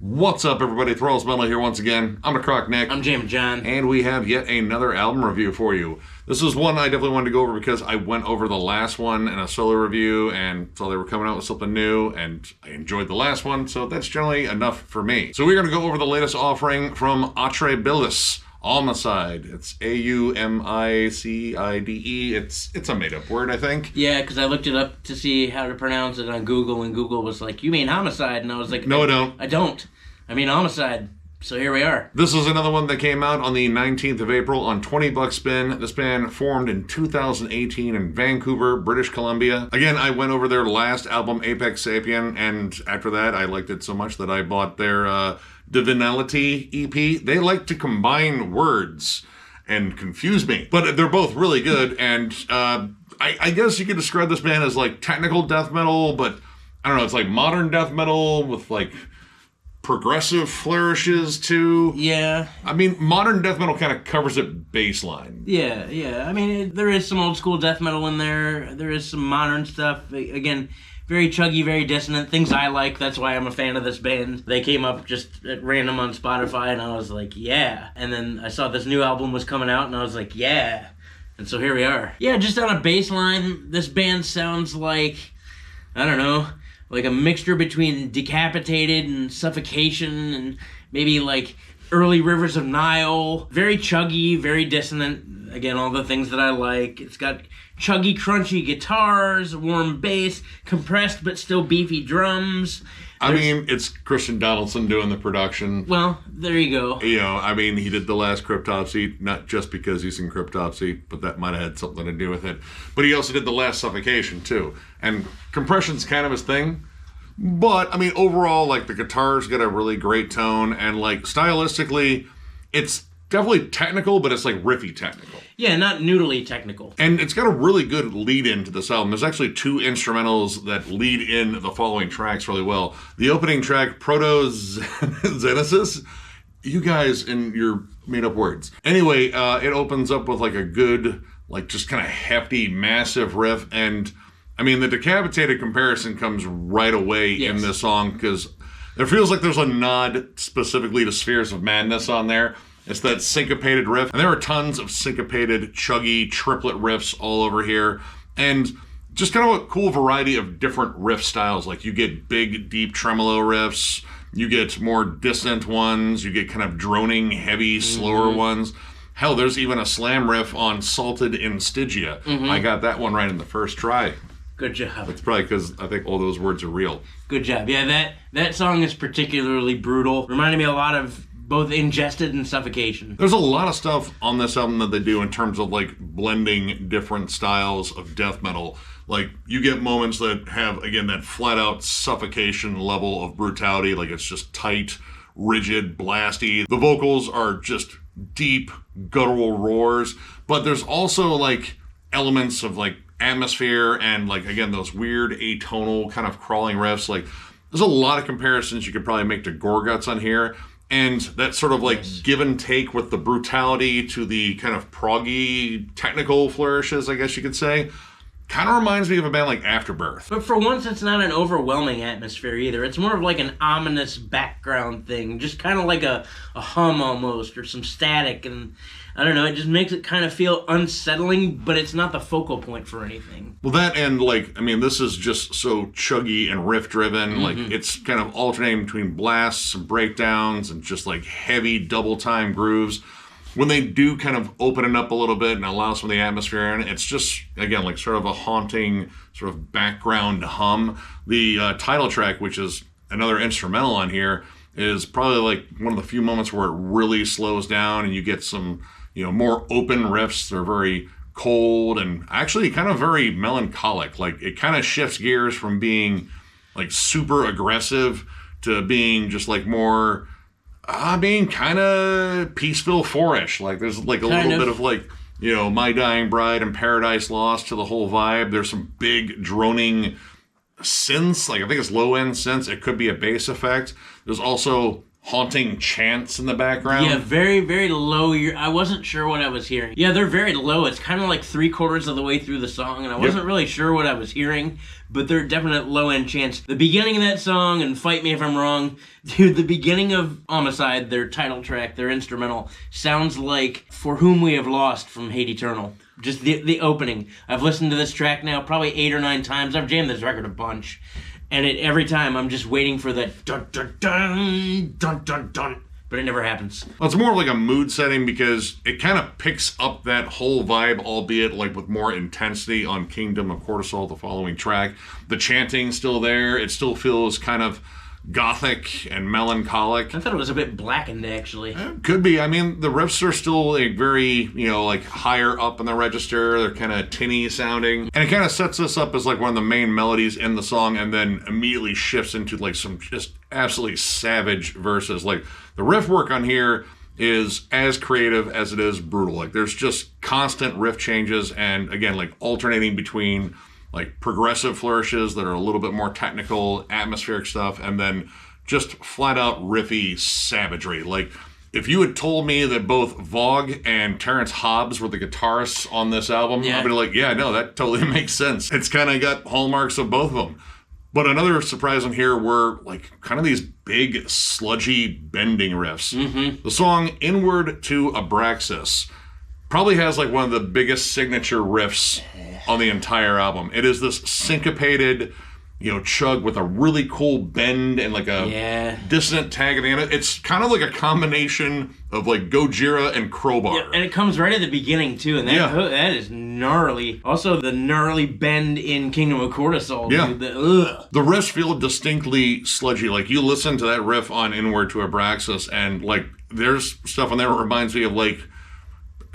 What's up, everybody? Thralls here once again. I'm Necrotic Nick. I'm Jammin John. And we have yet another album review for you. This is one I definitely wanted to go over because I went over the last one in a solo review and saw they were coming out with something new, and I enjoyed the last one, so that's generally enough for me. So we're going to go over the latest offering from Atræ Bilis, Aumicide. It's A-U-M-I-C-I-D-E. It's a made-up word, I think. Yeah, because I looked it up to see how to pronounce it on Google, and Google was like, "You mean homicide?" And I was like, No, I don't. I don't. I mean homicide. So here we are. This is another one that came out on the 19th of April on 20 bucks spin. This band formed in 2018 in Vancouver, British Columbia. Again, I went over their last album, Apex Sapien, and after that, I liked it so much that I bought their Divinality EP. They like to combine words and confuse me, but they're both really good, and I guess you could describe this band as like technical death metal, but I don't know, it's like modern death metal with like progressive flourishes too. Yeah. I mean, modern death metal kind of covers it baseline. Yeah. I mean, there is some old school death metal in there. There is some modern stuff. Again, very chuggy, very dissonant. Things I like. That's why I'm a fan of this band. They came up just at random on Spotify, and I was like, yeah. And then I saw this new album was coming out, and I was like, yeah. And so here we are. Yeah, just on a baseline, this band sounds like, I don't know, like a mixture between Decapitated and Suffocation and maybe like early Rivers of Nile. Very chuggy, very dissonant. Again, all the things that I like. It's got chuggy, crunchy guitars, warm bass, compressed but still beefy drums. I mean, it's Christian Donaldson doing the production. Well, there you go. You know, I mean, he did the last Cryptopsy, not just because he's in Cryptopsy, but that might have had something to do with it. But he also did the last Suffocation, too. And compression's kind of his thing. But, I mean, overall, like, the guitar's got a really great tone. And, like, stylistically, it's definitely technical, but it's, like, riffy technical. Yeah, not noodly technical. And it's got a really good lead-in to this album. There's actually two instrumentals that lead in the following tracks really well. The opening track, Proto-Genesis, you guys and your made-up words. Anyway, it opens up with like a good, like just kind of hefty, massive riff. And, I mean, the Decapitated comparison comes right away in this song because it feels like there's a nod specifically to Spheres of Madness on there. It's that syncopated riff. And there are tons of syncopated, chuggy, triplet riffs all over here. And just kind of a cool variety of different riff styles. Like you get big, deep tremolo riffs. You get more dissonant ones. You get kind of droning, heavy, slower ones. Hell, there's even a slam riff on Salted in Stygia. I got that one right in the first try. Good job. It's probably because I think all those words are real. Good job. Yeah, that song is particularly brutal. Reminded me a lot of both Ingested and Suffocation. There's a lot of stuff on this album that they do in terms of like blending different styles of death metal. Like you get moments that have, again, that flat out Suffocation level of brutality. Like it's just tight, rigid, blasty. The vocals are just deep, guttural roars. But there's also like elements of like atmosphere and like, again, those weird atonal kind of crawling riffs. Like there's a lot of comparisons you could probably make to GORGUTS on here. And that sort of like give and take with the brutality to the kind of proggy technical flourishes, I guess you could say, kind of reminds me of a band like Afterbirth. But for once, it's not an overwhelming atmosphere either. It's more of like an ominous background thing, just kind of like a hum almost, or some static, and I don't know, it just makes it kind of feel unsettling, but it's not the focal point for anything. Well, that and like, I mean, this is just so chuggy and riff-driven. Like, it's kind of alternating between blasts and breakdowns and just like heavy double-time grooves. When they do kind of open it up a little bit and allow some of the atmosphere in, it's just, again, like sort of a haunting sort of background hum. The title track, which is another instrumental on here, is probably like one of the few moments where it really slows down and you get some, you know, more open riffs. They're very cold and actually kind of very melancholic. Like it kind of shifts gears from being like super aggressive to being just like more, being kind of peaceful fourish. Like there's like a little bit of like, you know, My Dying Bride and Paradise Lost to the whole vibe. There's some big droning synths. Like I think it's low end synths. It could be a bass effect. There's also haunting chants in the background. Yeah, very, very low. I wasn't sure what I was hearing. Yeah, they're very low. It's kind of like 3/4 of the way through the song, and I wasn't really sure what I was hearing, but they're definite low-end chants. The beginning of that song, and fight me if I'm wrong, dude, the beginning of Aumicide, their title track, their instrumental, sounds like For Whom We Have Lost from Hate Eternal. Just the opening. I've listened to this track now probably 8 or 9 times. I've jammed this record a bunch. And every time I'm just waiting for that dun dun dun dun dun dun, but it never happens. Well, it's more of like a mood setting because it kind of picks up that whole vibe, albeit like with more intensity on Kingdom of Cortisol, the following track. The chanting's still there. It still feels kind of gothic and melancholic. I thought it was a bit blackened, actually. Could be. I mean, the riffs are still like very, like higher up in the register. They're kind of tinny sounding. And it kind of sets us up as like one of the main melodies in the song and then immediately shifts into like some just absolutely savage verses. Like the riff work on here is as creative as it is brutal. Like there's just constant riff changes and again, like alternating between like progressive flourishes that are a little bit more technical, atmospheric stuff, and then just flat out riffy savagery. Like, if you had told me that both Vogue and Terrence Hobbs were the guitarists on this album, I'd be like, yeah, no, that totally makes sense. It's kind of got hallmarks of both of them. But another surprise on here were like kind of these big, sludgy, bending riffs. The song Inward to Abraxas probably has like one of the biggest signature riffs on the entire album. It is this syncopated, chug with a really cool bend and like a dissonant tag at the end. It's kind of like a combination of like Gojira and Crowbar. Yeah, and it comes right at the beginning too, and that is gnarly. Also, the gnarly bend in Kingdom of Cortisol. Yeah. Dude, the riffs feel distinctly sludgy. Like you listen to that riff on Inward to Abraxas, and like there's stuff on there that reminds me of like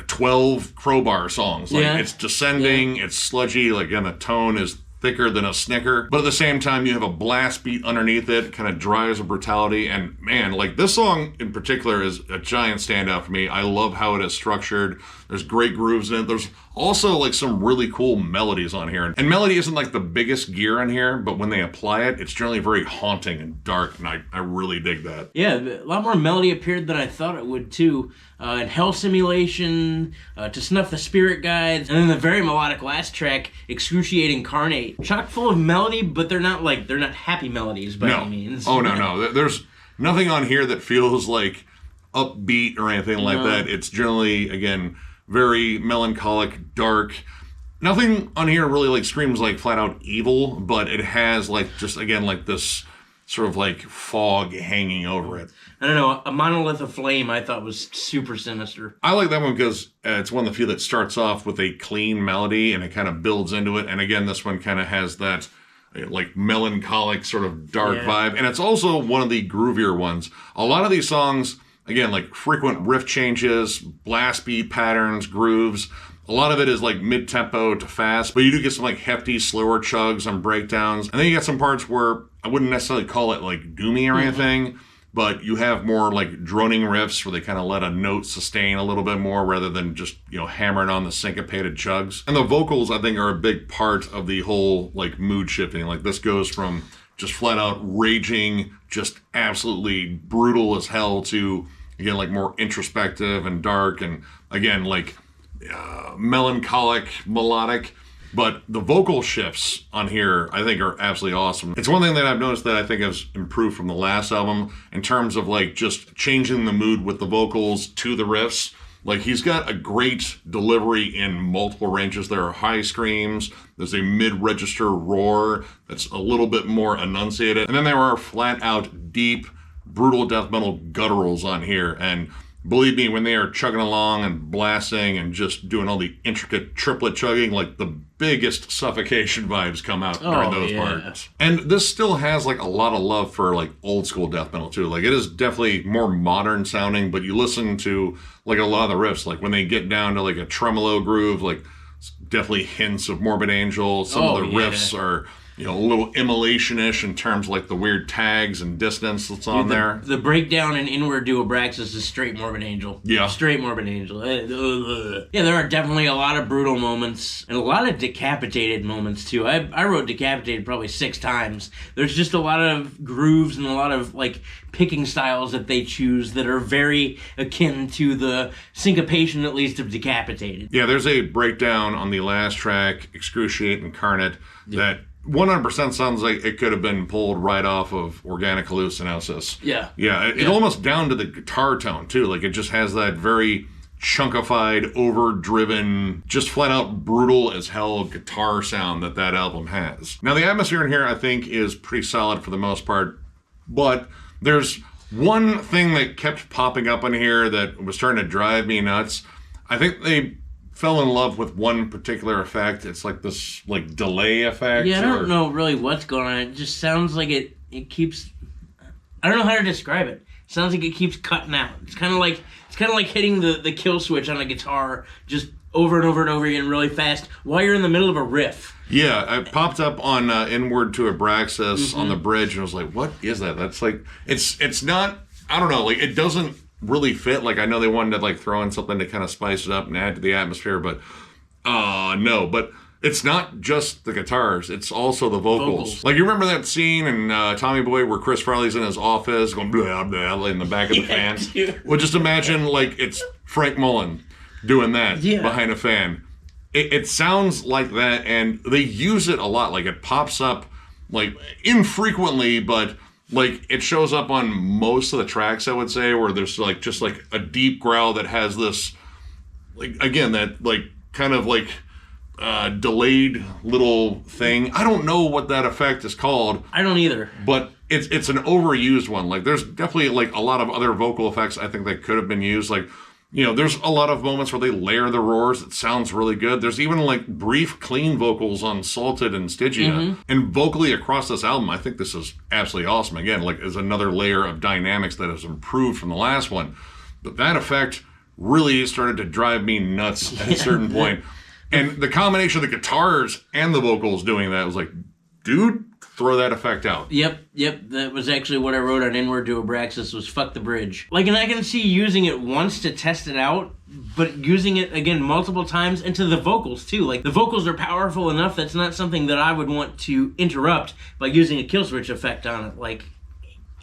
12 Crowbar songs. Like it's descending, it's sludgy, like and the tone is thicker than a snicker. But at the same time, you have a blast beat underneath it, kind of dry as a brutality. And man, like this song in particular is a giant standout for me. I love how it is structured. There's great grooves in it. There's also like some really cool melodies on here. And melody isn't like the biggest gear on here, but when they apply it, it's generally very haunting and dark. And I really dig that. Yeah, a lot more melody appeared than I thought it would too. In Hell Simulation, To Snuff the Spirit Guides, and then the very melodic last track, Excruciating Carnate. Chock full of melody, but they're not happy melodies by any means. Oh, no. There's nothing on here that feels like upbeat or anything like that. It's generally, again, very melancholic, dark. Nothing on here really like screams like flat out evil, but it has like just, again, like this sort of like fog hanging over it. I don't know, A Monolith of Flame I thought was super sinister. I like that one because it's one of the few that starts off with a clean melody and it kind of builds into it. And again, this one kind of has that like melancholic sort of dark vibe. And it's also one of the groovier ones. A lot of these songs, again, like frequent riff changes, blast beat patterns, grooves. A lot of it is like mid-tempo to fast, but you do get some like hefty, slower chugs and breakdowns. And then you get some parts where I wouldn't necessarily call it like doomy or anything, but you have more like droning riffs where they kind of let a note sustain a little bit more rather than just, hammering on the syncopated chugs. And the vocals, I think, are a big part of the whole like mood shifting. Like this goes from just flat out raging, just absolutely brutal as hell to, again, like more introspective and dark and, again, like melancholic, melodic. But the vocal shifts on here, I think, are absolutely awesome. It's one thing that I've noticed that I think has improved from the last album in terms of like just changing the mood with the vocals to the riffs. Like he's got a great delivery in multiple ranges. There are high screams. There's a mid-register roar that's a little bit more enunciated. And then there are flat out deep, brutal death metal gutturals on here. And believe me, when they are chugging along and blasting and just doing all the intricate triplet chugging, like the biggest suffocation vibes come out during those parts. And this still has like a lot of love for like old school death metal too. Like it is definitely more modern sounding, but you listen to like a lot of the riffs, like when they get down to like a tremolo groove, like definitely hints of Morbid Angel. Some of the riffs are a little immolation-ish in terms of like the weird tags and dissonance that's on there. The breakdown in Inward to Abraxas is straight Morbid Angel. Yeah. Straight Morbid Angel. Yeah, there are definitely a lot of brutal moments and a lot of decapitated moments too. I wrote decapitated probably 6 times. There's just a lot of grooves and a lot of like picking styles that they choose that are very akin to the syncopation, at least, of Decapitated. Yeah, there's a breakdown on the last track, Excruciate Incarnate, that 100% sounds like it could have been pulled right off of Organic Hallucinosis. Yeah. Yeah, it almost down to the guitar tone, too. Like, it just has that very chunkified, overdriven, just flat out brutal as hell guitar sound that album has. Now, the atmosphere in here, I think, is pretty solid for the most part, but there's one thing that kept popping up in here that was starting to drive me nuts. I think they fell in love with one particular effect. It's like this like delay effect. Yeah, I don't know really what's going on. It just sounds like it keeps, I don't know how to describe it. It sounds like it keeps cutting out. It's kind of like hitting the kill switch on a guitar just over and over and over again really fast while you're in the middle of a riff. Yeah, it popped up on Inward to Abraxas on the bridge, and I was like, what is that? That's like, it's not, I don't know, like, it doesn't really fit. Like, I know they wanted to, like, throw in something to kind of spice it up and add to the atmosphere, but, no. But it's not just the guitars, it's also the vocals. Like, you remember that scene in Tommy Boy where Chris Farley's in his office going blah, blah, in the back of the fan? Dude. Well, just imagine, like, it's Frank Mullen doing that behind a fan. It sounds like that, and they use it a lot. Like, it pops up, like, infrequently, but, like, it shows up on most of the tracks, I would say, where there's, like, just, like, a deep growl that has this, like, again, that, like, kind of, like, delayed little thing. I don't know what that effect is called. I don't either. But it's an overused one. Like, there's definitely, like, a lot of other vocal effects I think that could have been used, like, there's a lot of moments where they layer the roars. It sounds really good. There's even, like, brief, clean vocals on Salted and Stygia. And vocally across this album, I think this is absolutely awesome. Again, like, is another layer of dynamics that has improved from the last one. But that effect really started to drive me nuts at a certain point. And the combination of the guitars and the vocals doing that was like, dude, throw that effect out. Yep. That was actually what I wrote on Inward to Abraxas was fuck the bridge. Like, and I can see using it once to test it out, but using it again multiple times into the vocals too. Like, the vocals are powerful enough that's not something that I would want to interrupt by using a kill switch effect on it. Like,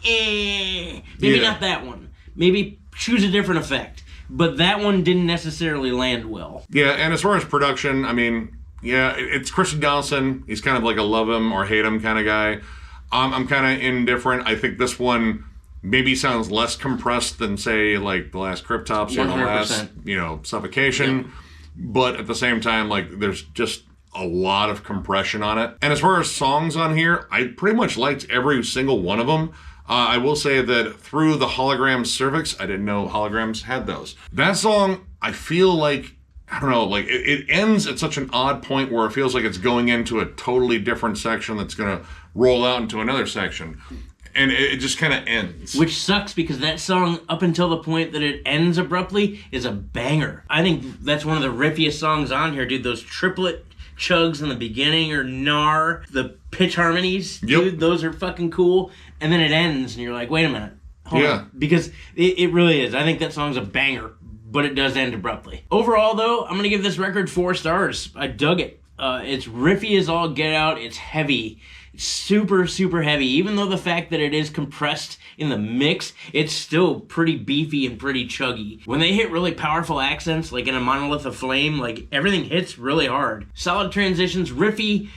maybe not that one. Maybe choose a different effect. But that one didn't necessarily land well. Yeah, and as far as production, I mean, yeah, it's Christian Donaldson. He's kind of like a love him or hate him kind of guy. I'm kind of indifferent. I think this one maybe sounds less compressed than, say, like the last Cryptops or the last, Suffocation. Yep. But at the same time, like, there's just a lot of compression on it. And as far as songs on here, I pretty much liked every single one of them. I will say that through the Hologram Cervix, I didn't know Holograms had those. That song, I feel like, I don't know, like, it ends at such an odd point where it feels like it's going into a totally different section that's going to roll out into another section. And it just kind of ends. Which sucks, because that song, up until the point that it ends abruptly, is a banger. I think that's one of the riffiest songs on here, dude. Those triplet chugs in the beginning are gnar. The pitch harmonies, dude, those are fucking cool. And then it ends, and you're like, wait a minute. Hold on. Because it really is. I think that song's a banger, but it does end abruptly. Overall, though, I'm going to give this record 4 stars. I dug it. It's riffy as all get out. It's heavy. It's super, super heavy. Even though the fact that it is compressed in the mix, it's still pretty beefy and pretty chuggy. When they hit really powerful accents, like in a Monolith of Flame, like, everything hits really hard. Solid transitions, riffy.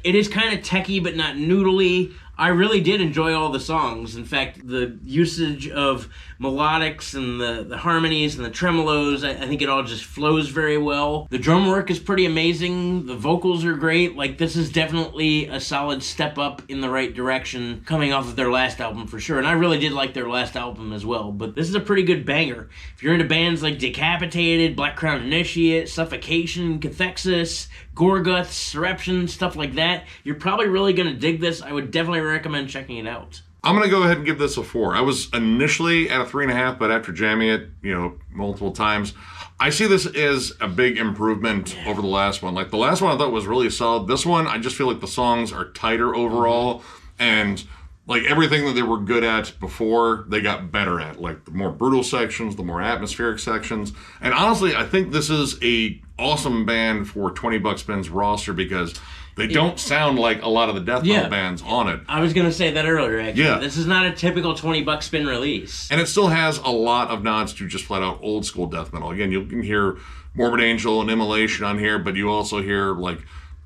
It is kind of techy, but not noodly. I really did enjoy all the songs. In fact, the usage of melodics and the harmonies and the tremolos, I think it all just flows very well. The drum work is pretty amazing. The vocals are great. Like, this is definitely a solid step up in the right direction coming off of their last album for sure. And I really did like their last album as well. But this is a pretty good banger. If you're into bands like Decapitated, Black Crown Initiate, Suffocation, Cathexis, GORGUTS, Surreption, stuff like that, you're probably really going to dig this. I would definitely recommend checking it out. I'm going to go ahead and give this a 4. I was initially at a 3.5, but after jamming it, multiple times, I see this as a big improvement over the last one. Like, the last one I thought was really solid. This one, I just feel like the songs are tighter overall, and like everything that they were good at before, they got better at. Like the more brutal sections, the more atmospheric sections. And honestly, I think this is a awesome band for 20 Buck Spin's roster because they don't sound like a lot of the death metal bands on it. I was going to say that earlier, actually. Yeah. This is not a typical 20 Buck Spin release. And it still has a lot of nods to just flat out old school death metal. Again, you can hear Morbid Angel and Immolation on here, but you also hear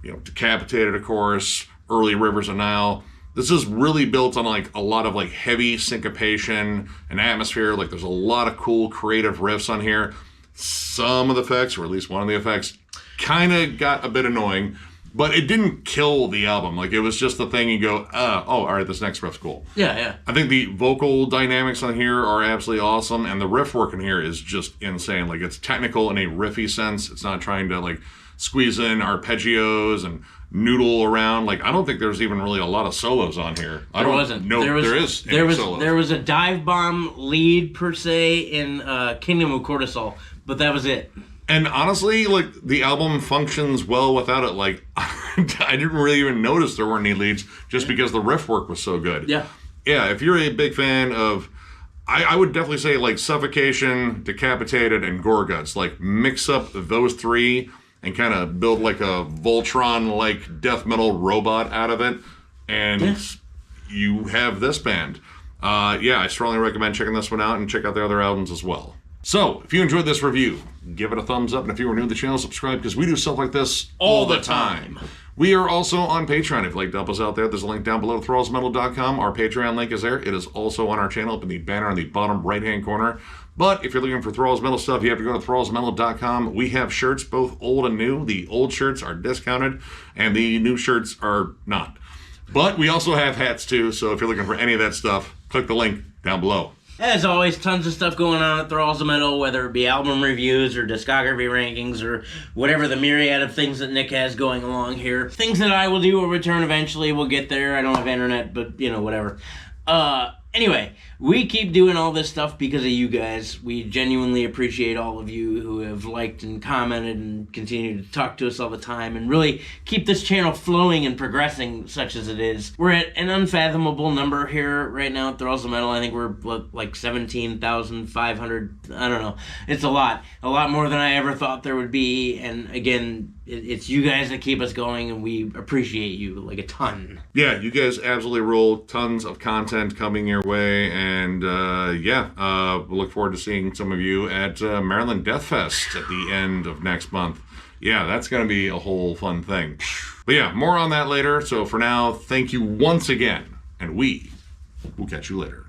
Decapitated, of course, early Rivers of Nile. This is really built on like a lot of like heavy syncopation and atmosphere. Like there's a lot of cool creative riffs on here. Some of the effects, or at least one of the effects, kind of got a bit annoying, but it didn't kill the album. Like it was just the thing you go, all right, this next riff's cool. Yeah. I think the vocal dynamics on here are absolutely awesome, and the riff work in here is just insane. Like it's technical in a riffy sense. It's not trying to like squeeze in arpeggios and noodle around. Like I don't think there's even really a lot of solos on here. There wasn't. There was a dive bomb lead per se in Kingdom of Cortisol, but that was it. And honestly, like the album functions well without it. Like I didn't really even notice there weren't any leads just because the riff work was so good. Yeah. If you're a big fan of, I would definitely say like Suffocation, Decapitated, and GORGUTS. Like mix up those three and kind of build like a Voltron-like death metal robot out of it, and you have this band. I strongly recommend checking this one out and check out their other albums as well. So, if you enjoyed this review, give it a thumbs up, and if you are new to the channel, subscribe, because we do stuff like this all the time. We are also on Patreon. If you'd like to help us out there, there's a link down below, thrallsmetal.com. Our Patreon link is there. It is also on our channel, up in the banner in the bottom right-hand corner. But if you're looking for Thralls Metal stuff, you have to go to thrallsmetal.com. We have shirts, both old and new. The old shirts are discounted, and the new shirts are not. But we also have hats, too, so if you're looking for any of that stuff, click the link down below. As always, tons of stuff going on at Thralls of Metal, whether it be album reviews or discography rankings or whatever the myriad of things that Nick has going along here. Things that I will do will return eventually. We'll get there. I don't have internet, but, whatever. Anyway, we keep doing all this stuff because of you guys. We genuinely appreciate all of you who have liked and commented and continue to talk to us all the time and really keep this channel flowing and progressing such as it is. We're at an unfathomable number here right now at Thralls of Metal. I think we're like 17,500. I don't know. It's a lot more than I ever thought there would be. And again, it's you guys that keep us going, and we appreciate you like a ton. Yeah, you guys absolutely rule. Tons of content coming your way, and we look forward to seeing some of you at Maryland Death Fest at the end of next month. Yeah, that's going to be a whole fun thing. But yeah, more on that later. So for now, thank you once again, and we will catch you later.